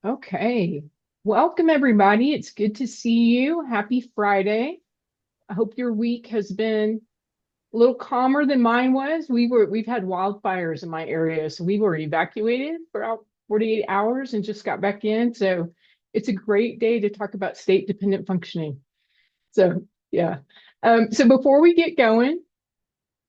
Okay. Welcome, everybody. It's good to see you. Happy Friday. I hope your week has been a little calmer than mine was. We've had wildfires in my area, so we were evacuated for about 48 hours and just got back in. So it's a great day to talk about state dependent functioning. So yeah. So before we get going,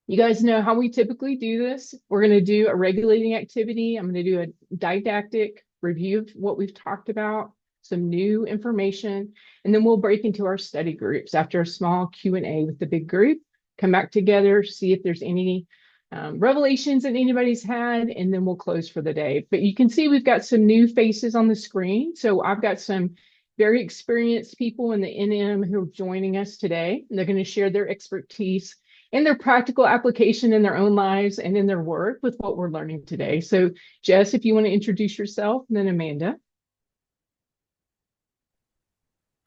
you guys know how we typically do this. We're going to do a regulating activity. I'm going to do a didactic review of what we've talked about, some new information, and then we'll break into our study groups after a small Q&A with the big group, come back together, see if there's any revelations that anybody's had, and then we'll close for the day. But you can see we've got some new faces on the screen. So I've got some very experienced people in the NM who are joining us today, and they're going to share their expertise and their practical application in their own lives and in their work with what we're learning today. So, Jess, if you want to introduce yourself, and then Amanda.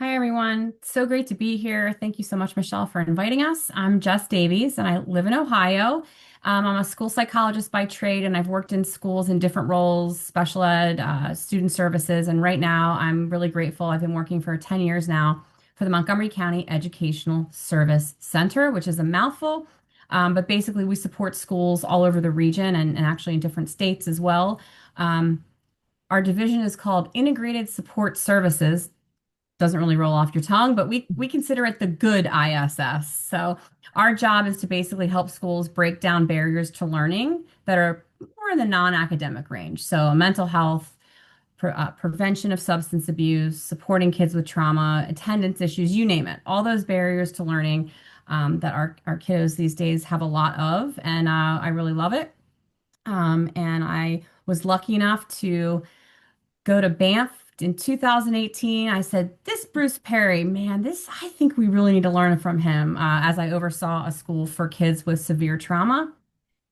Hi, everyone. So great to be here. Thank you so much, Michelle, for inviting us. I'm Jess Davies, and I live in Ohio. I'm a school psychologist by trade, and I've worked in schools in different roles, special ed, student services. And right now, I'm really grateful. I've been working for 10 years now for the Montgomery County Educational Service Center, which is a mouthful. But basically, we support schools all over the region and actually in different states as well. Um, our division is called Integrated Support Services. Doesn't really roll off your tongue, but we consider it the good ISS. So our job is to basically help schools break down barriers to learning that are more in the non-academic range. So mental health, prevention of substance abuse, supporting kids with trauma, attendance issues, you name it. All those barriers to learning that our kiddos these days have a lot of, and I really love it. And I was lucky enough to go to Banff in 2018. I said, this Bruce Perry, man, I think we really need to learn from him as I oversaw a school for kids with severe trauma.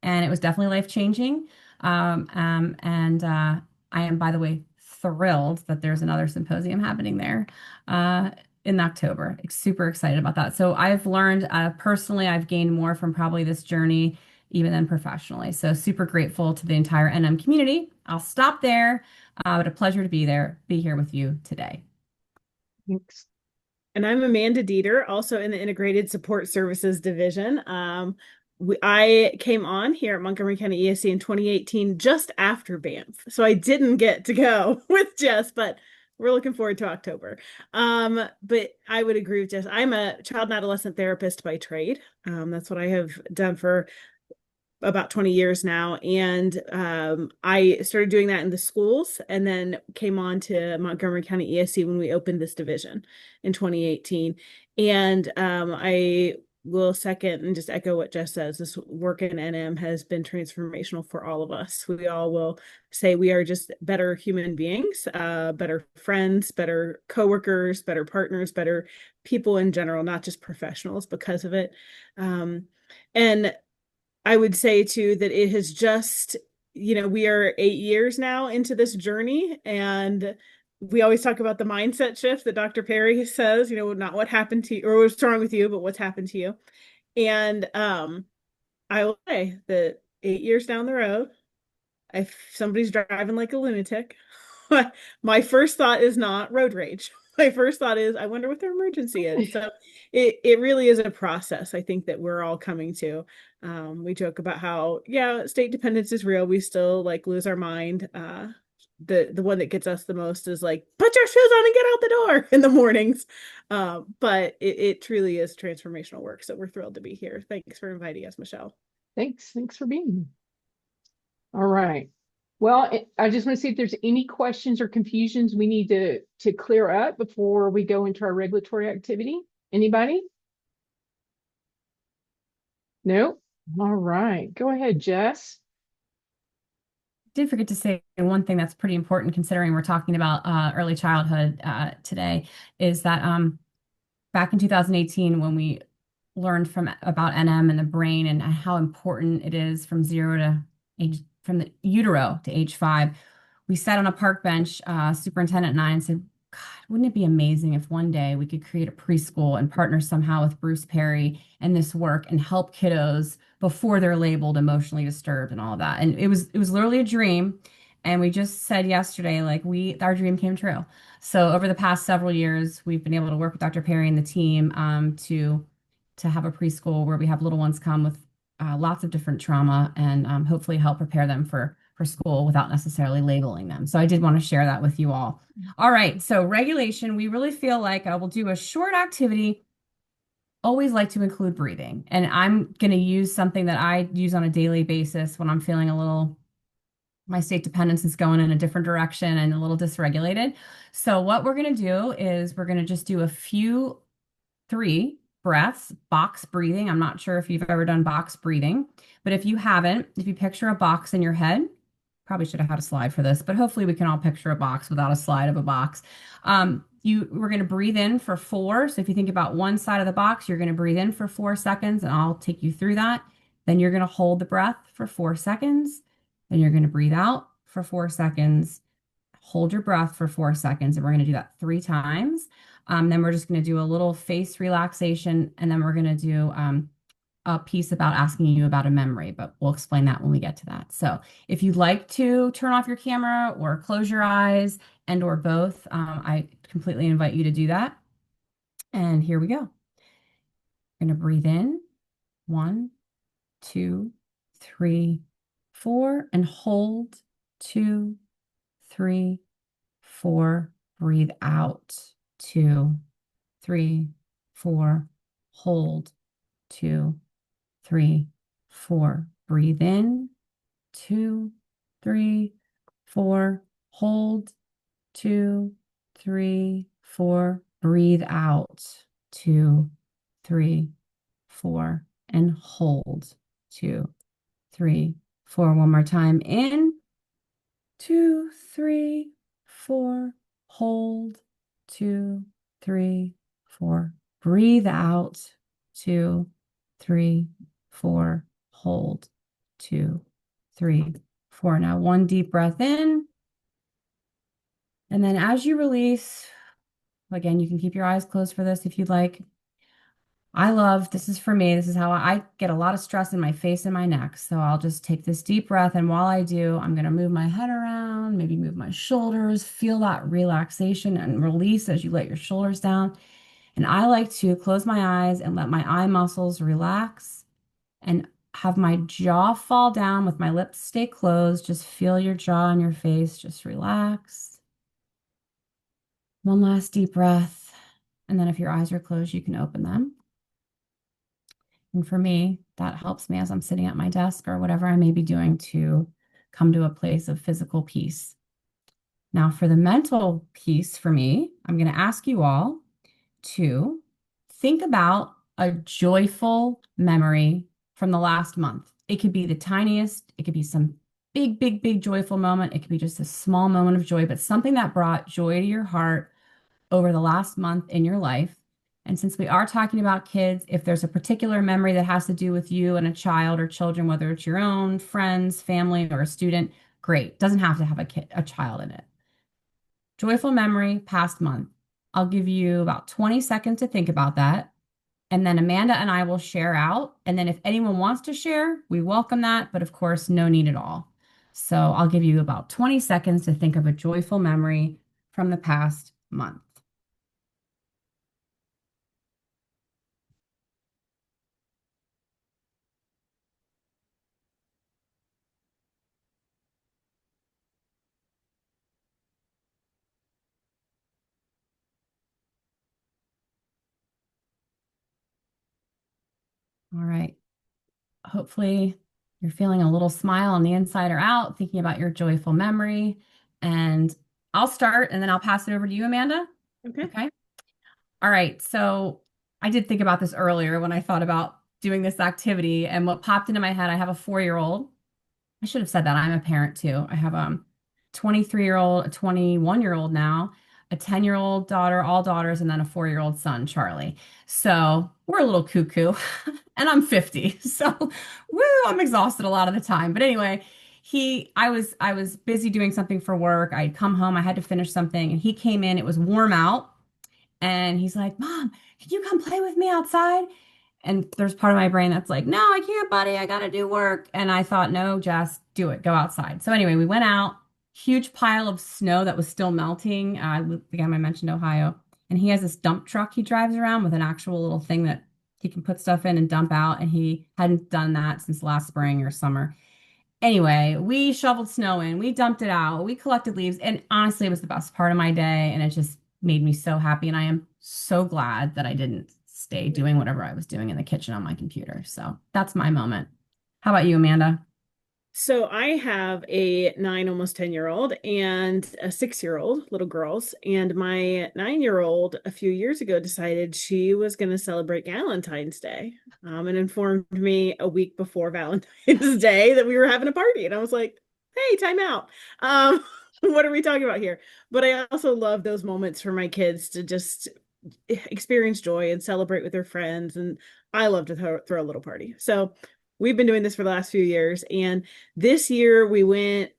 And it was definitely life-changing. And I am, by the way, thrilled that there's another symposium happening there in October. Super excited about that. So I've learned personally, I've gained more from probably this journey even than professionally. So super grateful to the entire NM community. I'll stop there. But a pleasure to be here with you today. Thanks. And I'm Amanda Dieter, also in the Integrated Support Services Division. I came on here at Montgomery County ESC in 2018, just after Banff. So I didn't get to go with Jess, but we're looking forward to October. But I would agree with Jess. I'm a child and adolescent therapist by trade. That's what I have done for about 20 years now. And I started doing that in the schools and then came on to Montgomery County ESC when we opened this division in 2018. And I will second and just echo what Jess says. This work in NM has been transformational for all of us. We all will say we are just better human beings, better friends, better coworkers, better partners, better people in general, not just professionals because of it. And I would say too that it has just, we are 8 years now into this journey, and we always talk about the mindset shift that Dr. Perry says, not what happened to you or what's wrong with you, but what's happened to you. And I will say that 8 years down the road, if somebody's driving like a lunatic, my first thought is not road rage. My first thought is, I wonder what their emergency is. So it really is a process, I think, that we're all coming to. We joke about how, yeah, state dependence is real. We still like lose our mind. The one that gets us the most is like, put your shoes on and get out the door in the mornings. But it truly is transformational work. So we're thrilled to be here. Thanks for inviting us, Michelle. Thanks. Thanks for being here. All right. Well, I just want to see if there's any questions or confusions we need to clear up before we go into our regulatory activity. Anybody? No? All right. Go ahead, Jess. Did forget to say one thing that's pretty important considering we're talking about early childhood today is that back in 2018 when we learned about NM and the brain and how important it is from from the utero to age 5, we sat on a park bench, superintendent and I, and said, God, wouldn't it be amazing if one day we could create a preschool and partner somehow with Bruce Perry and this work and help kiddos before they're labeled emotionally disturbed and all of that. And it was literally a dream. And we just said yesterday, like our dream came true. So over the past several years, we've been able to work with Dr. Perry and the team to have a preschool where we have little ones come with lots of different trauma and hopefully help prepare them for school without necessarily labeling them. So I did want to share that with you all. All right, so regulation, we really feel like I will do a short activity. Always like to include breathing, and I'm going to use something that I use on a daily basis when I'm feeling a little my state dependence is going in a different direction and a little dysregulated. So what we're going to do is we're going to just do a few three breaths, box breathing. I'm not sure if you've ever done box breathing, but if you haven't, if you picture a box in your head, probably should have had a slide for this, but hopefully we can all picture a box without a slide of a box. We're going to breathe in for 4. So if you think about one side of the box, you're going to breathe in for 4 seconds, and I'll take you through that. Then you're going to hold the breath for 4 seconds. Then you're going to breathe out for 4 seconds. Hold your breath for 4 seconds, and we're going to do that 3 times. Then we're just going to do a little face relaxation, and then we're going to do a piece about asking you about a memory, but we'll explain that when we get to that. So if you'd like to turn off your camera or close your eyes and or both, I completely invite you to do that. And here we go. We're going to breathe in 1, 2, 3, 4, and hold 2, 3, 4. Breathe out 2, 3, 4. Hold 2, 3, 4. Breathe in 2, 3, 4. Hold 2, 3, 4. Breathe out 2, 3, 4. And hold 2, 3, 4. One more time. In 2, 3, 4. Hold 2, 3, 4. Breathe out 2, 3, 4. Hold 2, 3, 4. Now one deep breath in. And then as you release, again, you can keep your eyes closed for this if you'd like. This is for me, this is how I get a lot of stress in my face and my neck. So I'll just take this deep breath. And while I do, I'm going to move my head around, maybe move my shoulders, feel that relaxation and release as you let your shoulders down. And I like to close my eyes and let my eye muscles relax and have my jaw fall down with my lips stay closed. Just feel your jaw and your face just relax. One last deep breath. And then if your eyes are closed, you can open them. And for me, that helps me as I'm sitting at my desk or whatever I may be doing to come to a place of physical peace. Now, for the mental piece for me, I'm going to ask you all to think about a joyful memory from the last month. It could be the tiniest, it could be some big, big, big joyful moment. It could be just a small moment of joy, but something that brought joy to your heart over the last month in your life. And since we are talking about kids, if there's a particular memory that has to do with you and a child or children, whether it's your own, friends, family, or a student, great. Doesn't have to have a child in it. Joyful memory, past month. I'll give you about 20 seconds to think about that. And then Amanda and I will share out. And then if anyone wants to share, we welcome that. But of course, no need at all. So I'll give you about 20 seconds to think of a joyful memory from the past month. All right. Hopefully you're feeling a little smile on the inside or out, thinking about your joyful memory. And I'll start and then I'll pass it over to you, Amanda. Okay. Okay. All right. So I did think about this earlier when I thought about doing this activity. And what popped into my head, I have a 4-year-old. I should have said that. I'm a parent too. I have a 23-year-old, a 21-year-old now, a 10-year-old daughter, all daughters, and then a 4-year-old son, Charlie. So we're a little cuckoo, and I'm 50. So woo, I'm exhausted a lot of the time. But anyway, I was busy doing something for work. I'd come home, I had to finish something, and he came in. It was warm out, and he's like, "Mom, can you come play with me outside?" And there's part of my brain that's like, no, I can't, buddy. I got to do work. And I thought, no, Jess, do it. Go outside. So anyway, we went out. huge pile of snow that was still melting. Again, I mentioned Ohio, and he has this dump truck he drives around with an actual little thing that he can put stuff in and dump out. And he hadn't done that since last spring or summer. Anyway, we shoveled snow in, we dumped it out, we collected leaves, and honestly, it was the best part of my day. And it just made me so happy. And I am so glad that I didn't stay doing whatever I was doing in the kitchen on my computer. So that's my moment. How about you, Amanda? So I have a 9, almost 10-year-old and a 6-year-old, little girls. And my 9-year-old a few years ago decided she was going to celebrate Valentine's Day, and informed me a week before Valentine's Day that we were having a party. And I was like, hey, time out. What are we talking about here? But I also love those moments for my kids to just experience joy and celebrate with their friends. And I love to throw a little party. So we've been doing this for the last few years. And this year we went,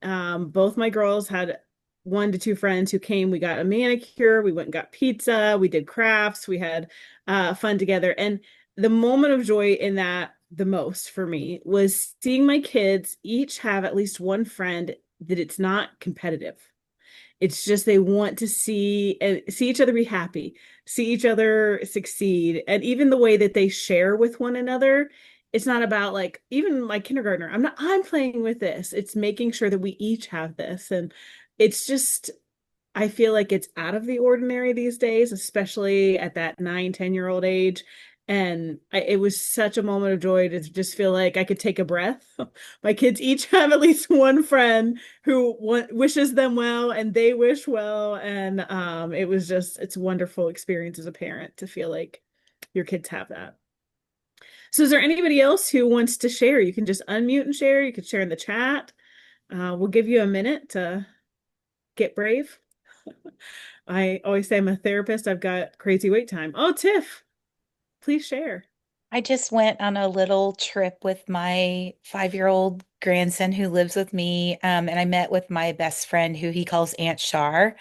both my girls had 1 to 2 friends who came. We got a manicure, we went and got pizza, we did crafts, we had fun together. And the moment of joy in that, the most for me, was seeing my kids each have at least one friend that it's not competitive. It's just they want to see each other be happy, see each other succeed. And even the way that they share with one another, it's not about like, even my kindergartner, I'm playing with this. It's making sure that we each have this. And it's just, I feel like it's out of the ordinary these days, especially at that 9, 10-year-old age. And it was such a moment of joy to just feel like I could take a breath. My kids each have at least one friend who wishes them well, and they wish well. And it's a wonderful experience as a parent to feel like your kids have that. So is there anybody else who wants to share? You can just unmute and share. You can share in the chat. We'll give you a minute to get brave. I always say I'm a therapist. I've got crazy wait time. Oh, Tiff, please share. I just went on a little trip with my 5-year-old grandson who lives with me. And I met with my best friend who he calls Aunt Shar.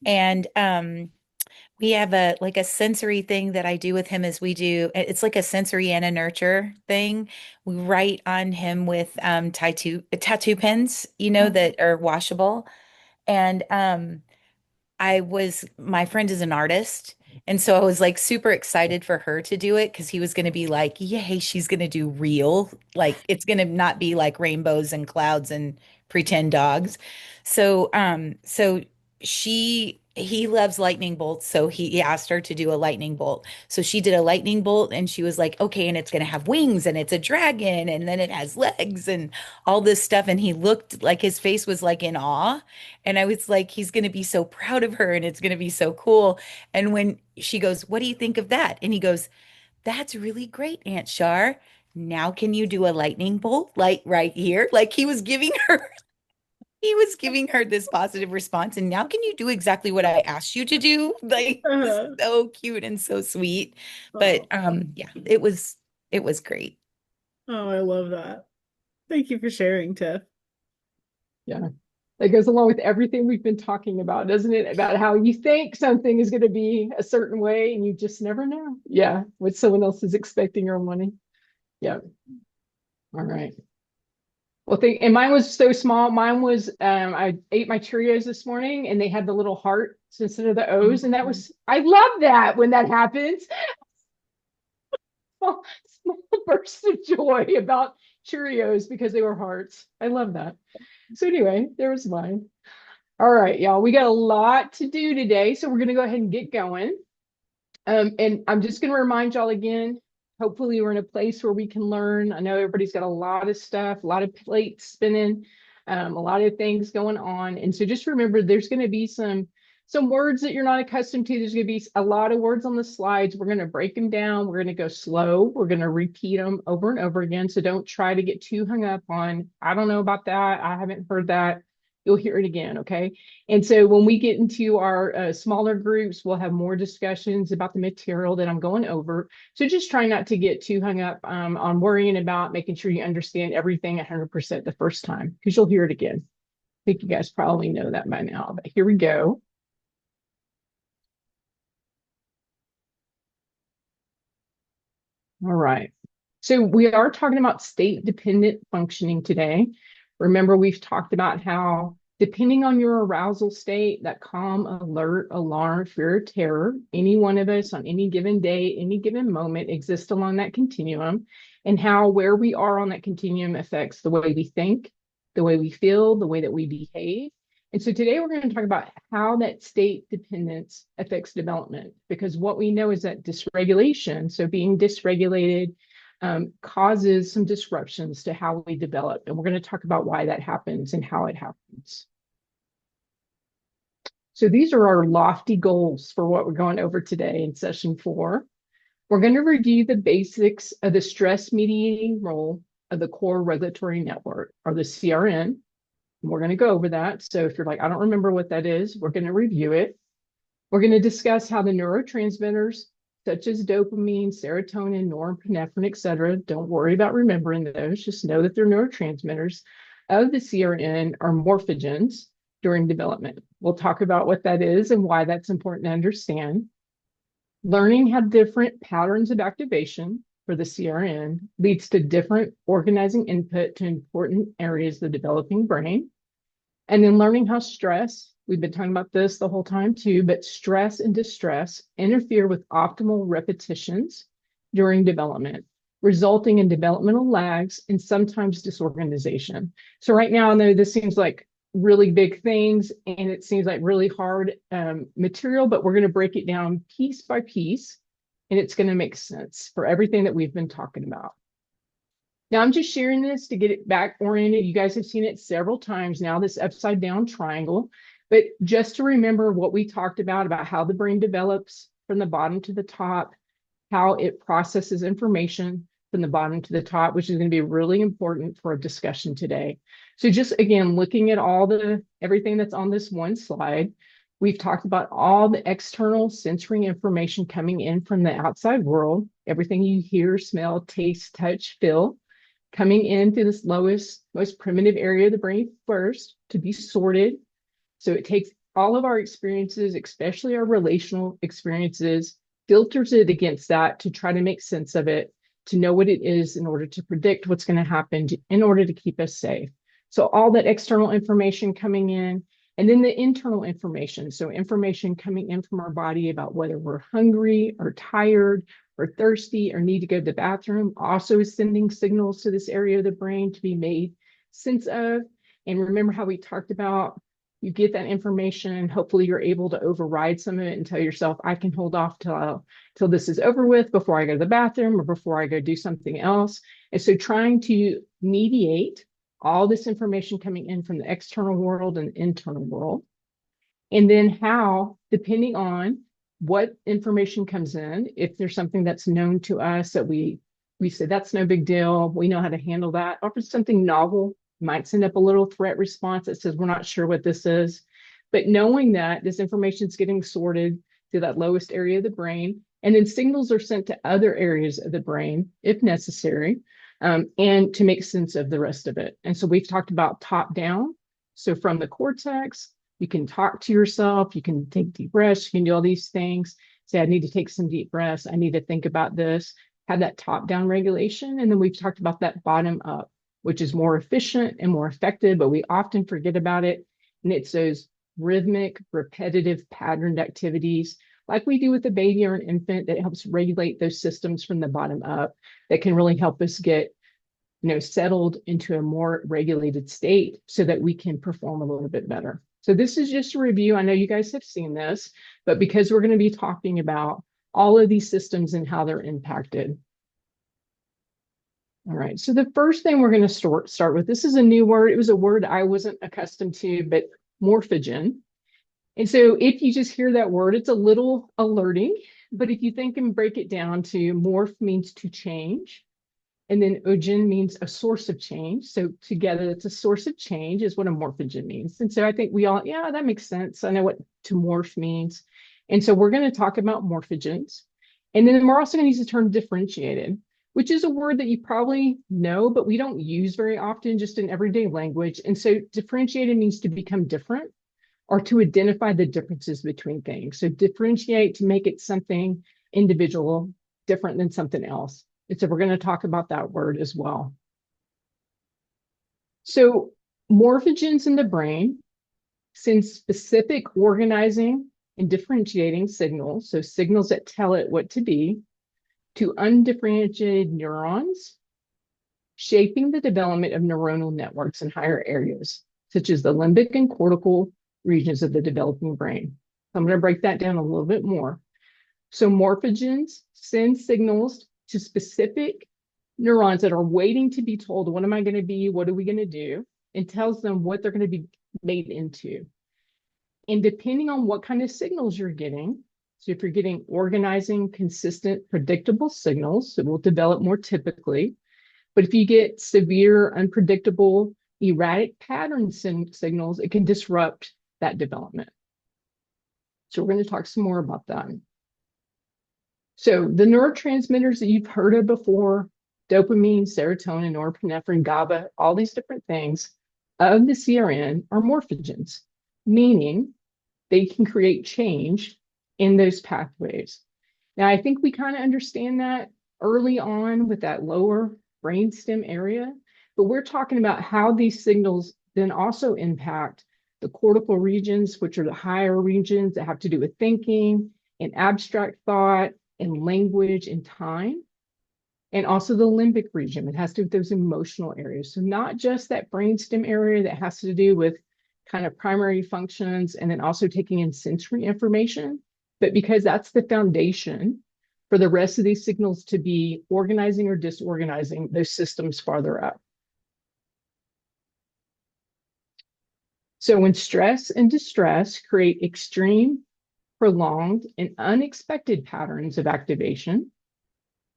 And we have a sensory thing that I do with him is it's like a sensory and a nurture thing. We write on him with tattoo pens, that are washable. And my friend is an artist. And so I was like super excited for her to do it because he was going to be like, yay, she's going to do real. Like it's going to not be like rainbows and clouds and pretend dogs. So he loves lightning bolts. So he asked her to do a lightning bolt. So she did a lightning bolt and she was like, okay, and it's going to have wings and it's a dragon and then it has legs and all this stuff. And he looked like his face was like in awe. And I was like, he's going to be so proud of her and it's going to be so cool. And when she goes, what do you think of that? And he goes, that's really great, Aunt Shar. Now can you do a lightning bolt like right here? Like he was giving her this positive response. And now can you do exactly what I asked you to do? Like it was Uh-huh. so cute and so sweet. But Oh, yeah, it was great. oh, I love that. Thank you for sharing, Tiff. Yeah. That goes along with everything we've been talking about, doesn't it? About how you think something is going to be a certain way and you just never know. Yeah. What someone else is expecting or wanting. Yeah. All right. Well, and mine was so small. Mine was, I ate my Cheerios this morning and they had the little hearts instead of the O's. And I love that when that happens. Small, small burst of joy about Cheerios because they were hearts. I love that. So anyway, there was mine. All right, y'all, we got a lot to do today, so we're going to go ahead and get going. And I'm just going to remind y'all again, hopefully we're in a place where we can learn. I know everybody's got a lot of stuff, a lot of plates spinning, a lot of things going on. And so just remember, there's going to be some words that you're not accustomed to. There's going to be a lot of words on the slides. We're going to break them down. We're going to go slow. We're going to repeat them over and over again. So don't try to get too hung up on, I don't know about that. I haven't heard that. You'll hear it again, okay? And so when we get into our smaller groups, we'll have more discussions about the material that I'm going over. So just try not to get too hung up on worrying about making sure you understand everything 100% the first time, because you'll hear it again. I think you guys probably know that by now, but here we go. All right. So we are talking about state-dependent functioning today. Remember, we've talked about how Depending on your arousal state, that calm, alert, alarm, fear, or terror, any one of us on any given day, any given moment exists along that continuum, and how where we are on that continuum affects the way we think, the way we feel, the way that we behave. And so today we're going to talk about how that state dependence affects development, because what we know is that dysregulation, so being dysregulated, causes some disruptions to how we develop. And we're going to talk about why that happens and how it happens. So these are our lofty goals for what we're going over today in session 4. We're going to review the basics of the stress mediating role of the core regulatory network, or the CRN. We're going to go over that. So if you're like, I don't remember what that is, we're going to review it. We're going to discuss how the neurotransmitters, such as dopamine, serotonin, norepinephrine, et cetera, don't worry about remembering those, just know that they're neurotransmitters of the CRN, are morphogens during development. We'll talk about what that is and why that's important to understand. Learning how different patterns of activation for the CRN leads to different organizing input to important areas of the developing brain. And then learning how stress, we've been talking about this the whole time too, but stress and distress interfere with optimal repetitions during development, resulting in developmental lags and sometimes disorganization. So right now, I know this seems like really big things and it seems like really hard material, but we're going to break it down piece by piece, and it's going to make sense for everything that we've been talking about. Now, I'm just sharing this to get it back oriented. You guys have seen it several times now, this upside down triangle, but just to remember what we talked about how the brain develops from the bottom to the top, how it processes information from the bottom to the top, which is going to be really important for a discussion today. So just again, looking at everything that's on this one slide, we've talked about all the external sensory information coming in from the outside world, everything you hear, smell, taste, touch, feel, coming into this lowest, most primitive area of the brain first to be sorted. So it takes all of our experiences, especially our relational experiences, filters it against that to try to make sense of it, to know what it is in order to predict what's going to happen in order to keep us safe. So all that external information coming in, and then the internal information. So information coming in from our body about whether we're hungry or tired or thirsty or need to go to the bathroom, also is sending signals to this area of the brain to be made sense of. And remember how we talked about, you get that information, hopefully you're able to override some of it and tell yourself, I can hold off till this is over with before I go to the bathroom or before I go do something else. And so trying to mediate all this information coming in from the external world and internal world. And then how, depending on what information comes in, if there's something that's known to us that we say, that's no big deal, we know how to handle that, or if it's something novel, might send up a little threat response that says, we're not sure what this is. But knowing that this information is getting sorted to that lowest area of the brain, and then signals are sent to other areas of the brain, if necessary, and to make sense of the rest of it. And so we've talked about top down. So from the cortex, you can talk to yourself, you can take deep breaths, you can do all these things. Say, I need to take some deep breaths. I need to think about this, have that top down regulation. And then we've talked about that bottom up, which is more efficient and more effective, but we often forget about it. And it's those rhythmic, repetitive, patterned activities like we do with a baby or an infant that helps regulate those systems from the bottom up that can really help us get settled into a more regulated state so that we can perform a little bit better. So this is just a review. I know you guys have seen this, but because we're going to be talking about all of these systems and how they're impacted. All right, so the first thing we're going to start with, this is a new word. It was a word I wasn't accustomed to, but morphogen. And so if you just hear that word, it's a little alerting, but if you think and break it down to morph means to change, and then ogen means a source of change. So together, it's a source of change is what a morphogen means. And so I think we all, yeah, that makes sense. I know what to morph means. And so we're going to talk about morphogens. And then we're also going to use the term differentiated, which is a word that you probably know, but we don't use very often just in everyday language. And so differentiated means to become different or to identify the differences between things. So differentiate to make it something individual, different than something else. And so we're going to talk about that word as well. So morphogens in the brain sends specific organizing and differentiating signals, so signals that tell it what to be, to undifferentiated neurons, shaping the development of neuronal networks in higher areas, such as the limbic and cortical regions of the developing brain. I'm going to break that down a little bit more. So morphogens send signals to specific neurons that are waiting to be told, what am I going to be? What are we going to do? And tells them what they're going to be made into. And depending on what kind of signals you're getting, so if you're getting organizing, consistent, predictable signals, it will develop more typically. But if you get severe, unpredictable, erratic pattern signals, it can disrupt that development. So we're going to talk some more about that. So the neurotransmitters that you've heard of before, dopamine, serotonin, norepinephrine, GABA, all these different things of the CRN are morphogens, meaning they can create change in those pathways. Now, I think we kind of understand that early on with that lower brainstem area, but we're talking about how these signals then also impact the cortical regions, which are the higher regions that have to do with thinking and abstract thought and language and time, and also the limbic region. It has to do with those emotional areas. So not just that brainstem area that has to do with kind of primary functions and then also taking in sensory information, but because that's the foundation for the rest of these signals to be organizing or disorganizing those systems farther up. So when stress and distress create extreme, prolonged, and unexpected patterns of activation,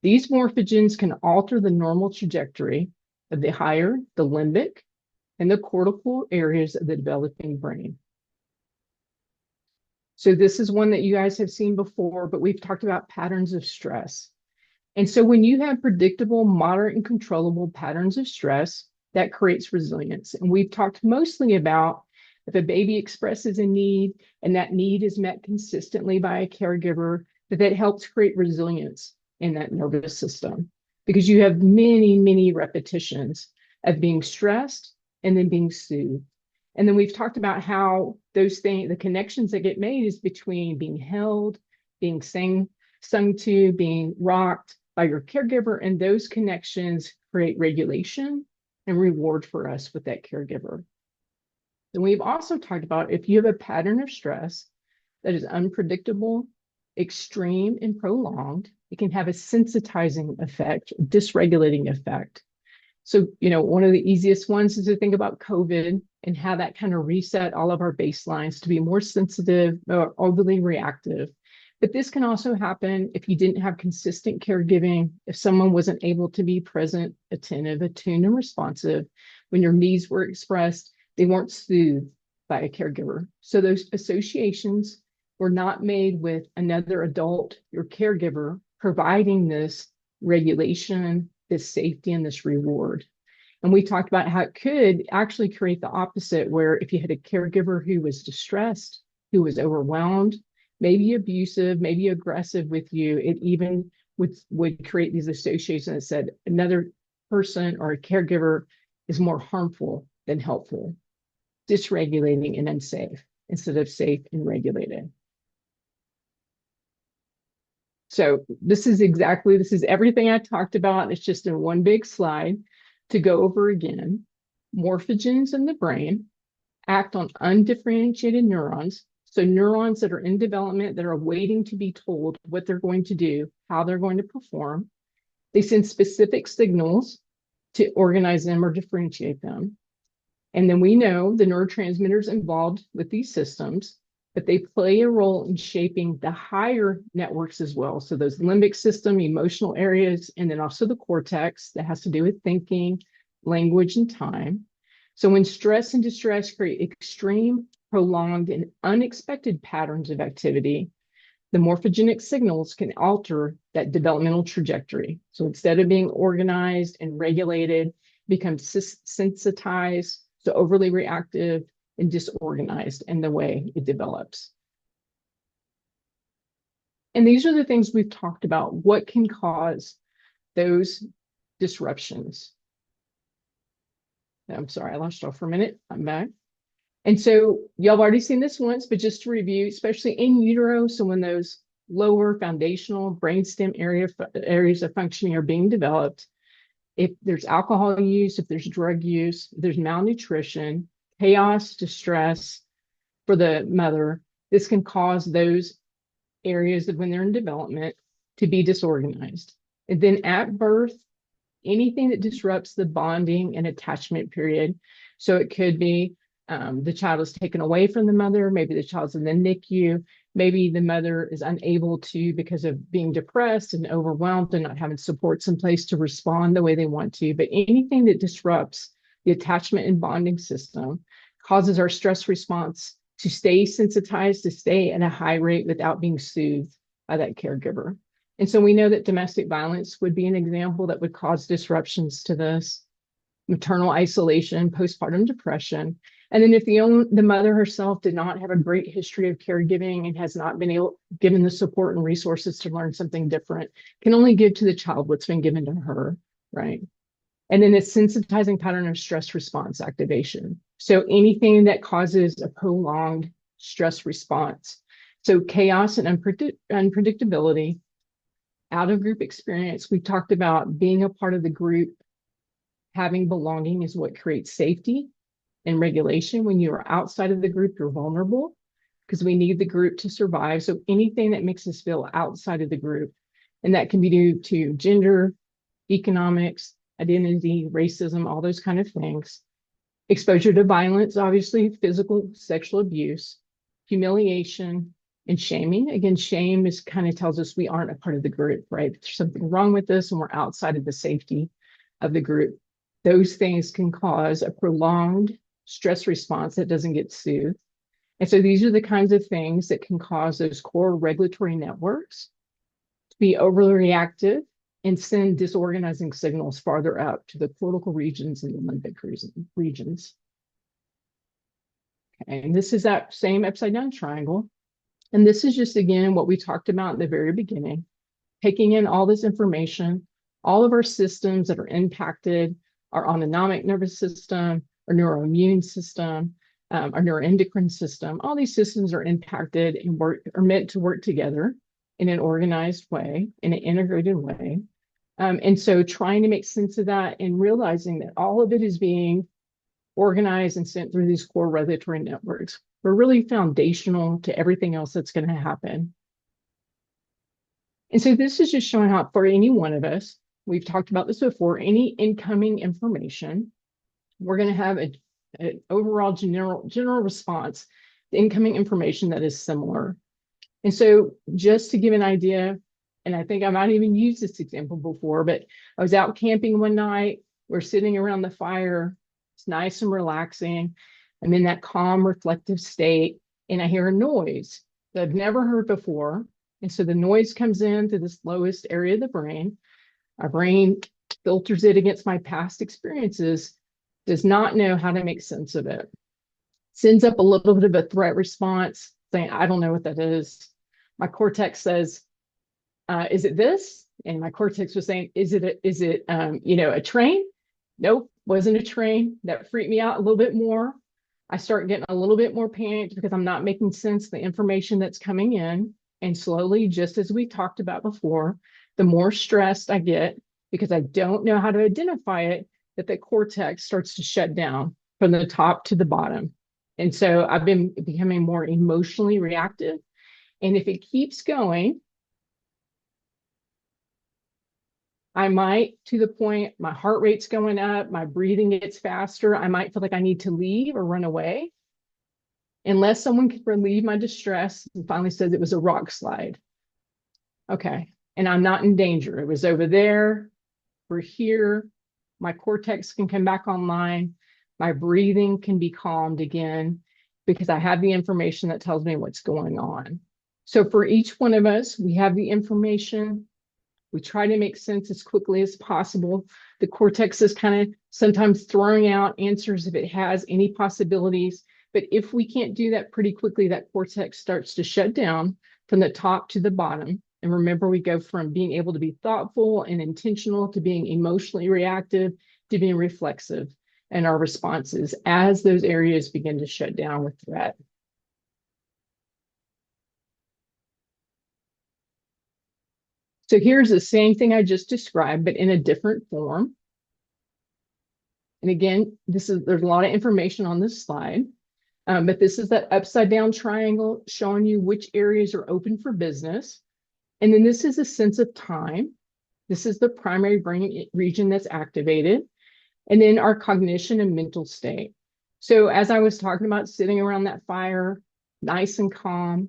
these morphogens can alter the normal trajectory of the limbic, and the cortical areas of the developing brain. So this is one that you guys have seen before, but we've talked about patterns of stress. And so when you have predictable, moderate, and controllable patterns of stress, that creates resilience. And we've talked mostly about if a baby expresses a need and that need is met consistently by a caregiver, that helps create resilience in that nervous system because you have many, many repetitions of being stressed and then being soothed. And then we've talked about how those things, the connections that get made is between being held, being sung to, being rocked by your caregiver, and those connections create regulation and reward for us with that caregiver. And we've also talked about if you have a pattern of stress that is unpredictable, extreme, and prolonged, it can have a sensitizing effect, dysregulating effect. So, one of the easiest ones is to think about COVID and how that kind of reset all of our baselines to be more sensitive or overly reactive. But this can also happen if you didn't have consistent caregiving, if someone wasn't able to be present, attentive, attuned, and responsive. When your needs were expressed, they weren't soothed by a caregiver. So those associations were not made with another adult, your caregiver, providing this regulation, this safety, and this reward. And we talked about how it could actually create the opposite, where if you had a caregiver who was distressed, who was overwhelmed, maybe abusive, maybe aggressive with you, it even would create these associations that said another person or a caregiver is more harmful than helpful, dysregulating and unsafe instead of safe and regulated. So this is everything I talked about. It's just in one big slide to go over again. Morphogens in the brain act on undifferentiated neurons. So neurons that are in development that are waiting to be told what they're going to do, how they're going to perform. They send specific signals to organize them or differentiate them. And then we know the neurotransmitters involved with these systems, but they play a role in shaping the higher networks as well. So those limbic system, emotional areas, and then also the cortex that has to do with thinking, language, and time. So when stress and distress create extreme, prolonged, and unexpected patterns of activity, the morphogenic signals can alter that developmental trajectory. So instead of being organized and regulated, becomes sensitized, so overly reactive and disorganized in the way it develops. And these are the things we've talked about. What can cause those disruptions? I'm sorry, I lost off for a minute. I'm back. And so y'all have already seen this once, but just to review, especially in utero, so when those lower foundational brainstem areas of functioning are being developed, if there's alcohol use, if there's drug use, if there's malnutrition, chaos, distress for the mother, this can cause those areas that when they're in development to be disorganized. And then at birth, anything that disrupts the bonding and attachment period. So it could be the child is taken away from the mother, maybe the child's in the NICU, maybe the mother is unable to, because of being depressed and overwhelmed and not having supports in place to respond the way they want to. But anything that disrupts the attachment and bonding system causes our stress response to stay sensitized, to stay at a high rate without being soothed by that caregiver. And so we know that domestic violence would be an example that would cause disruptions to this, maternal isolation, postpartum depression. And then if the mother herself did not have a great history of caregiving and has not been given the support and resources to learn something different, can only give to the child what's been given to her, right? And then a sensitizing pattern of stress response activation. So anything that causes a prolonged stress response. So chaos and unpredictability, out of group experience. We talked about being a part of the group, having belonging is what creates safety and regulation. When you are outside of the group, you're vulnerable because we need the group to survive. So anything that makes us feel outside of the group, and that can be due to gender, economics, identity, racism, all those kind of things. Exposure to violence, obviously, physical, sexual abuse, humiliation, and shaming. Again, shame is kind of tells us we aren't a part of the group, right? There's something wrong with us and we're outside of the safety of the group. Those things can cause a prolonged stress response that doesn't get soothed. And so these are the kinds of things that can cause those core regulatory networks to be overly reactive and send disorganizing signals farther up to the cortical regions and the limbic regions. Okay, and this is that same upside down triangle. And this is just, again, what we talked about in the very beginning, taking in all this information, all of our systems that are impacted, our autonomic nervous system, our neuroimmune system, our neuroendocrine system, all these systems are impacted and are meant to work together in an organized way, in an integrated way. And so trying to make sense of that and realizing that all of it is being organized and sent through these core regulatory networks are really foundational to everything else that's going to happen. And so this is just showing how for any one of us, we've talked about this before, any incoming information, we're going to have an overall general response to incoming information that is similar. And so just to give an idea, and I think I might even use this example before, but I was out camping one night. We're sitting around the fire. It's nice and relaxing. I'm in that calm, reflective state, and I hear a noise that I've never heard before. And so the noise comes in through this lowest area of the brain. Our brain filters it against my past experiences, does not know how to make sense of it. Sends up a little bit of a threat response saying, I don't know what that is. My cortex says, is it this? And my cortex was saying, is it a train? Nope, wasn't a train. That freaked me out a little bit more. I start getting a little bit more panicked because I'm not making sense of the information that's coming in. And slowly, just as we talked about before, the more stressed I get because I don't know how to identify it, that the cortex starts to shut down from the top to the bottom. And so I've been becoming more emotionally reactive. And if it keeps going, I might, to the point, my heart rate's going up, my breathing gets faster. I might feel like I need to leave or run away unless someone can relieve my distress and finally says it was a rock slide. Okay, and I'm not in danger. It was over there, we're here. My cortex can come back online. My breathing can be calmed again because I have the information that tells me what's going on. So for each one of us, we have the information. We try to make sense as quickly as possible. The cortex is kind of sometimes throwing out answers if it has any possibilities. But if we can't do that pretty quickly, that cortex starts to shut down from the top to the bottom. And remember, we go from being able to be thoughtful and intentional to being emotionally reactive to being reflexive. and our responses as those areas begin to shut down with threat. So here's the same thing I just described, but in a different form. And again, there's a lot of information on this slide, but this is that upside down triangle showing you which areas are open for business. And then this is a sense of time. This is the primary brain region that's activated. And then our cognition and mental state. So as I was talking about sitting around that fire, nice and calm,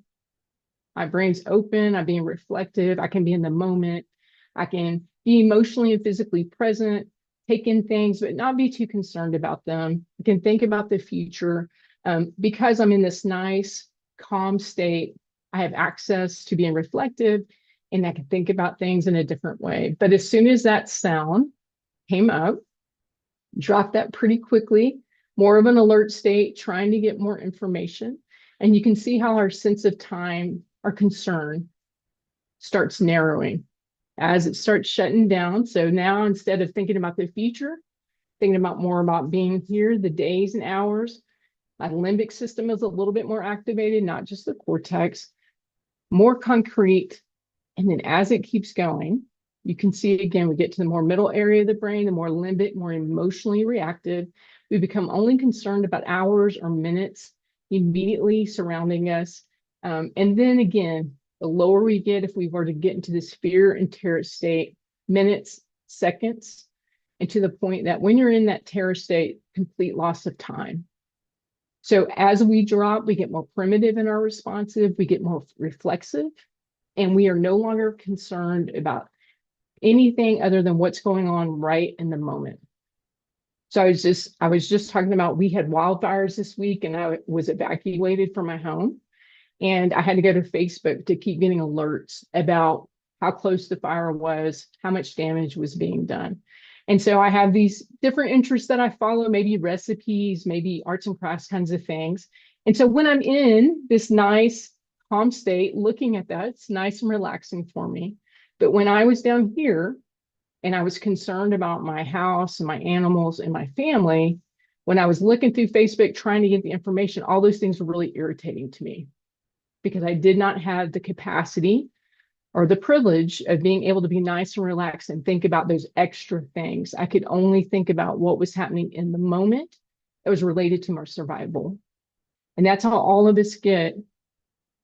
my brain's open, I'm being reflective, I can be in the moment, I can be emotionally and physically present, take in things, but not be too concerned about them. I can think about the future. Because I'm in this nice, calm state, I have access to being reflective and I can think about things in a different way. But as soon as that sound came up, drop that pretty quickly, more of an alert state, trying to get more information. And you can see how our sense of time, our concern starts narrowing as it starts shutting down. So now instead of thinking about the future, thinking about more about being here, the days and hours, my limbic system is a little bit more activated, not just the cortex, more concrete. And then as it keeps going, you can see again, we get to the more middle area of the brain, the more limbic, more emotionally reactive. We become only concerned about hours or minutes immediately surrounding us. And then again, the lower we get, if we were to get into this fear and terror state, minutes, seconds, and to the point that when you're in that terror state, complete loss of time. So as we drop, we get more primitive in our responsive, we get more reflexive, and we are no longer concerned about anything other than what's going on right in the moment. So I was just talking about, we had wildfires this week and I was evacuated from my home. And I had to go to Facebook to keep getting alerts about how close the fire was, how much damage was being done. And so I have these different interests that I follow, maybe recipes, maybe arts and crafts kinds of things. And so when I'm in this nice, calm state, looking at that, it's nice and relaxing for me. But when I was down here and I was concerned about my house and my animals and my family, when I was looking through Facebook, trying to get the information, all those things were really irritating to me because I did not have the capacity or the privilege of being able to be nice and relaxed and think about those extra things. I could only think about what was happening in the moment that was related to my survival. And that's how all of us get.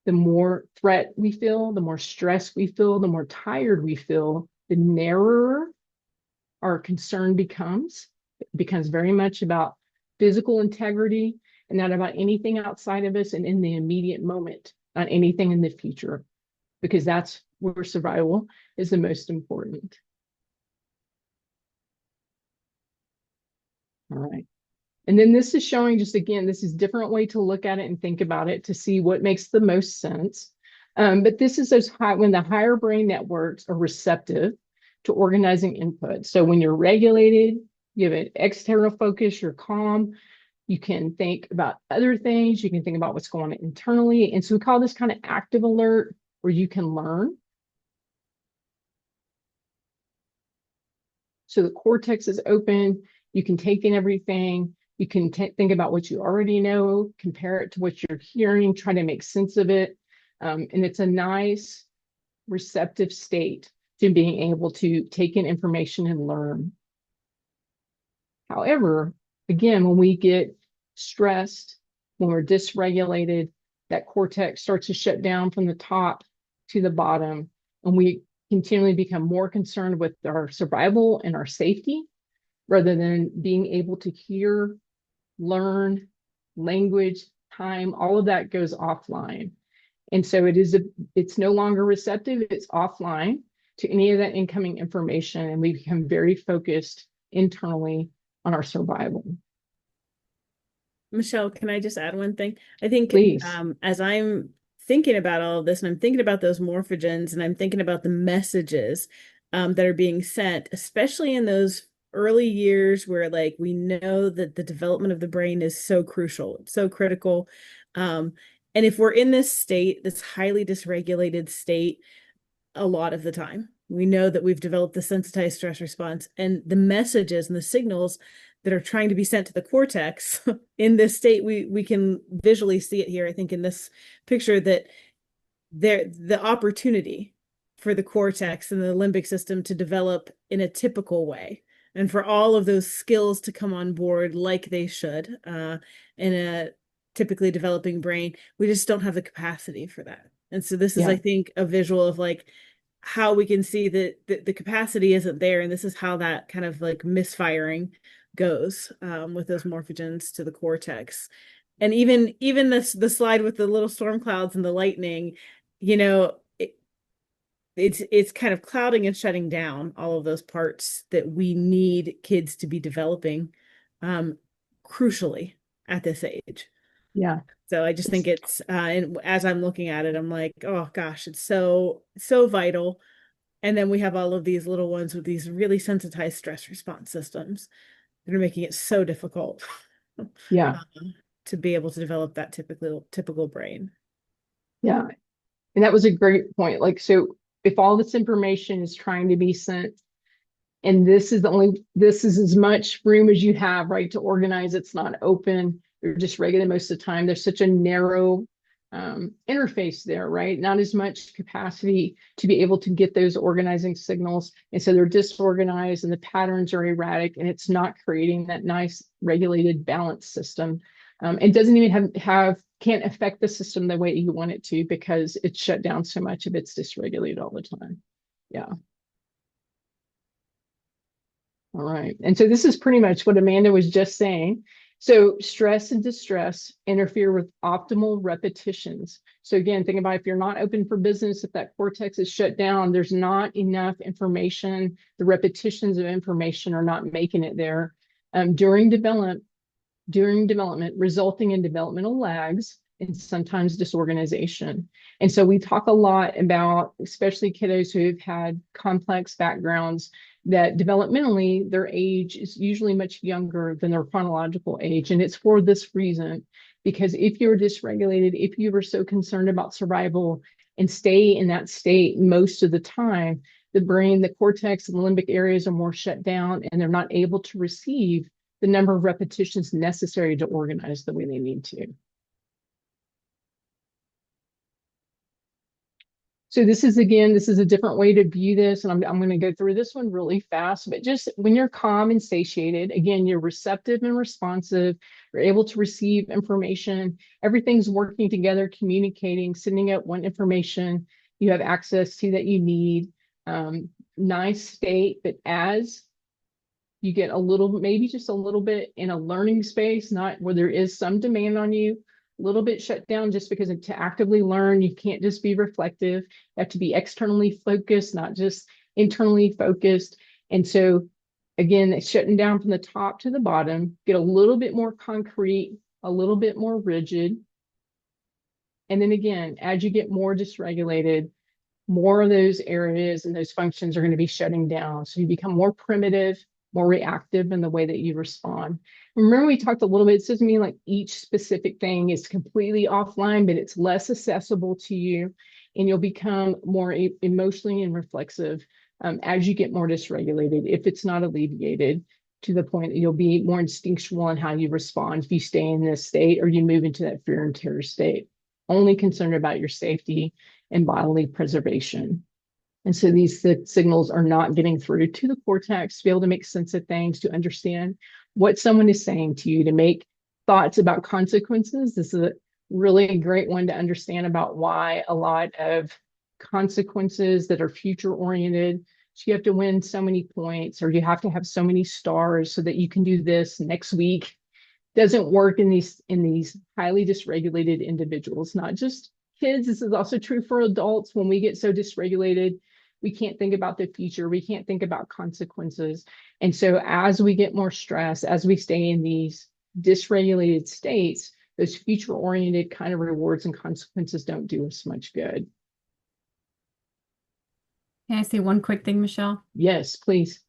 The more threat we feel, the more stress we feel, the more tired we feel, the narrower our concern becomes. It becomes very much about physical integrity and not about anything outside of us and in the immediate moment, not anything in the future, because that's where survival is the most important. All right. And then this is showing just, again, this is a different way to look at it and think about it to see what makes the most sense. But this is when the higher brain networks are receptive to organizing input. So when you're regulated, you have an external focus, you're calm, you can think about other things, you can think about what's going on internally. And so we call this kind of active alert, where you can learn. So the cortex is open, you can take in everything, you can think about what you already know, compare it to what you're hearing, try to make sense of it. And it's a nice receptive state to being able to take in information and learn. However, again, when we get stressed, when we're dysregulated, that cortex starts to shut down from the top to the bottom, and we continually become more concerned with our survival and our safety rather than being able to hear, learn, language, time, all of that goes offline. And so it's no longer receptive, it's offline to any of that incoming information, and we become very focused internally on our survival. Michelle, can I just add one thing? I think Please. As I'm thinking about all of this and I'm thinking about those morphogens and I'm thinking about the messages that are being sent, especially in those early years where like we know that the development of the brain is so crucial, it's so critical. And if we're in this state, this highly dysregulated state, a lot of the time, we know that we've developed the sensitized stress response, and the messages and the signals that are trying to be sent to the cortex in this state. We can visually see it here, I think, in this picture, that the opportunity for the cortex and the limbic system to develop in a typical way, and for all of those skills to come on board like they should in a typically developing brain. We just don't have the capacity for that. And so this is, I think, a visual of like how we can see that the capacity isn't there, and this is how that kind of like misfiring goes with those morphogens to the cortex. And even the slide with the little storm clouds and the lightning, you know, it's kind of clouding and shutting down all of those parts that we need kids to be developing crucially at this age. Yeah. So I just think it's and as I'm looking at it, I'm like, oh gosh, it's so vital. And then we have all of these little ones with these really sensitized stress response systems that are making it so difficult Yeah. To be able to develop that typical brain. Yeah. And that was a great point. Like, so if all this information is trying to be sent, and this is as much room as you have, right, to organize, it's not open, you're just regulated most of the time. There's such a narrow interface there, right? Not as much capacity to be able to get those organizing signals. And so they're disorganized and the patterns are erratic, and it's not creating that nice regulated balance system. It doesn't even can't affect the system the way you want it to, because it's shut down so much of it's dysregulated all the time. Yeah. All right. And so this is pretty much what Amanda was just saying. So stress and distress interfere with optimal repetitions. So again, think about if you're not open for business, if that cortex is shut down, there's not enough information. The repetitions of information are not making it there during development, resulting in developmental lags and sometimes disorganization. And so we talk a lot about, especially kiddos who've had complex backgrounds, that developmentally their age is usually much younger than their chronological age. And it's for this reason, because if you're dysregulated, if you were so concerned about survival and stay in that state most of the time, the brain, the cortex, and the limbic areas are more shut down, and they're not able to receive the number of repetitions necessary to organize the way they need to. So this is a different way to view this. And I'm going to go through this one really fast, but just when you're calm and satiated, again, you're receptive and responsive, you're able to receive information, everything's working together, communicating, sending out one information you have access to that you need. Nice state, but as you get maybe just a little bit in a learning space, not where there is some demand on you, a little bit shut down, just because to actively learn, you can't just be reflective. You have to be externally focused, not just internally focused. And so again, it's shutting down from the top to the bottom, get a little bit more concrete, a little bit more rigid. And then again, as you get more dysregulated, more of those areas and those functions are going to be shutting down. So you become more primitive, more reactive in the way that you respond. Remember, we talked a little bit, it doesn't mean like each specific thing is completely offline, but it's less accessible to you, and you'll become more emotionally and reflexive as you get more dysregulated, if it's not alleviated, to the point that you'll be more instinctual in how you respond if you stay in this state or you move into that fear and terror state, only concerned about your safety and bodily preservation. And so these signals are not getting through to the cortex to be able to make sense of things, to understand what someone is saying to you, to make thoughts about consequences. This is a really great one to understand about why a lot of consequences that are future oriented, so you have to win so many points, or you have to have so many stars so that you can do this next week, doesn't work in these highly dysregulated individuals. Not just kids, this is also true for adults. When we get so dysregulated, we can't think about the future, we can't think about consequences. And so as we get more stress, as we stay in these dysregulated states, those future oriented kind of rewards and consequences don't do us much good. Can I say one quick thing, Michelle? Yes, please.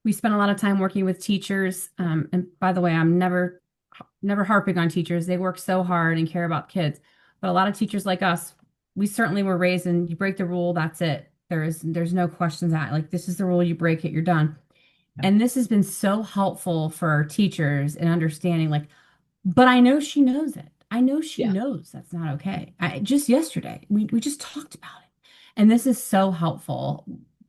We spend a lot of time working with teachers. And by the way, I'm never harping on teachers. They work so hard and care about kids. But a lot of teachers like us, we certainly were raised in, you break the rule, that's it. There's no questions at, like, this is the rule, you break it, you're done. And this has been so helpful for our teachers in understanding, like, but I know she knows it. I know she Yeah. knows that's not okay. Just yesterday, we just talked about it. And this is so helpful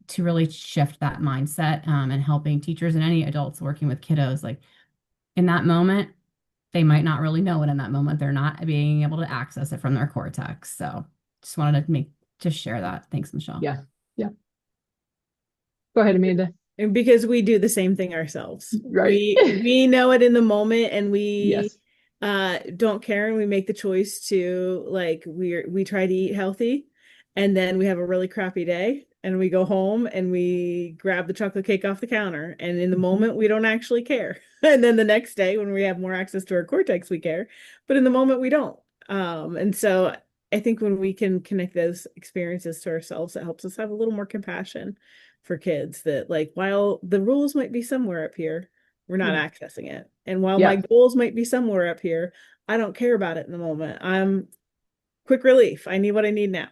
to really shift that mindset, and helping teachers and any adults working with kiddos. Like in that moment, they might not really know it in that moment. They're not being able to access it from their cortex. So just wanted to share that. Thanks, Michelle. Yeah. Yeah. Go ahead, Amanda. And because we do the same thing ourselves. Right. We know it in the moment, and we Yes. don't care, and we make the choice to, like, we try to eat healthy, and then we have a really crappy day and we go home and we grab the chocolate cake off the counter, and in the moment we don't actually care. And then the next day when we have more access to our cortex we care, but in the moment we don't. And so I think when we can connect those experiences to ourselves, it helps us have a little more compassion for kids, that, like, while the rules might be somewhere up here, we're not accessing it. And while my Yeah. goals might be somewhere up here, I don't care about it in the moment. I'm quick relief. I need what I need now.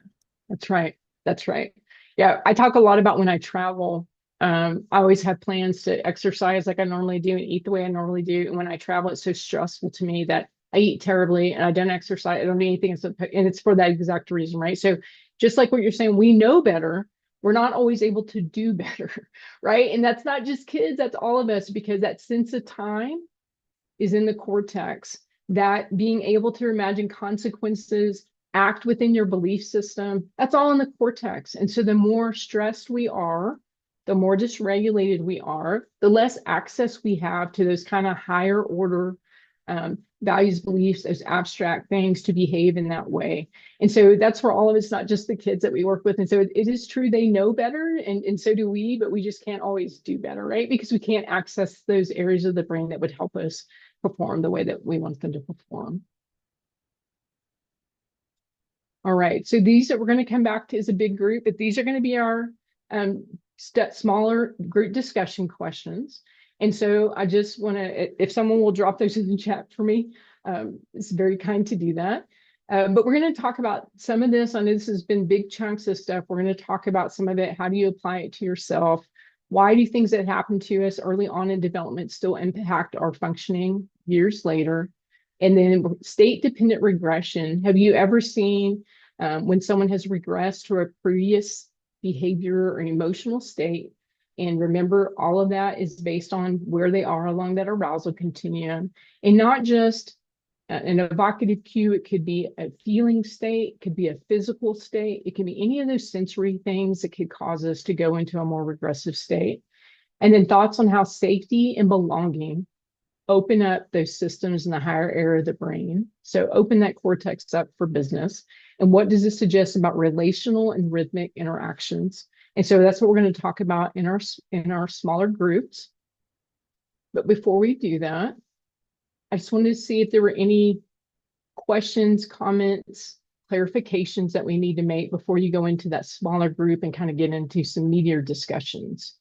That's right. That's right. Yeah. I talk a lot about when I travel. I always have plans to exercise like I normally do and eat the way I normally do. And when I travel, it's so stressful to me that I eat terribly and I don't exercise. I don't do anything. And it's for that exact reason, right? So just like what you're saying, we know better. We're not always able to do better, right? And that's not just kids, that's all of us, because that sense of time is in the cortex. That being able to imagine consequences, act within your belief system, that's all in the cortex. And so the more stressed we are, the more dysregulated we are, the less access we have to those kind of higher order values, beliefs, those abstract things to behave in that way. And so that's for all of us, not just the kids that we work with. And so it is true, they know better, and so do we, but we just can't always do better, right? Because we can't access those areas of the brain that would help us perform the way that we want them to perform. All right, so these that we're going to come back to is a big group, but these are going to be our smaller group discussion questions. And so I just want to, if someone will drop those in the chat for me, it's very kind to do that. But we're going to talk about some of this. I know this has been big chunks of stuff. We're going to talk about some of it. How do you apply it to yourself? Why do things that happen to us early on in development still impact our functioning years later? And then state-dependent regression. Have you ever seen when someone has regressed to a previous behavior or emotional state? And remember, all of that is based on where they are along that arousal continuum, and not just an evocative cue. It could be a feeling state, it could be a physical state, it can be any of those sensory things that could cause us to go into a more regressive state. And then thoughts on how safety and belonging open up those systems in the higher area of the brain. So open that cortex up for business. And what does this suggest about relational and rhythmic interactions? And so that's what we're going to talk about in our smaller groups. But before we do that, I just wanted to see if there were any questions, comments, clarifications that we need to make before you go into that smaller group and kind of get into some meatier discussions.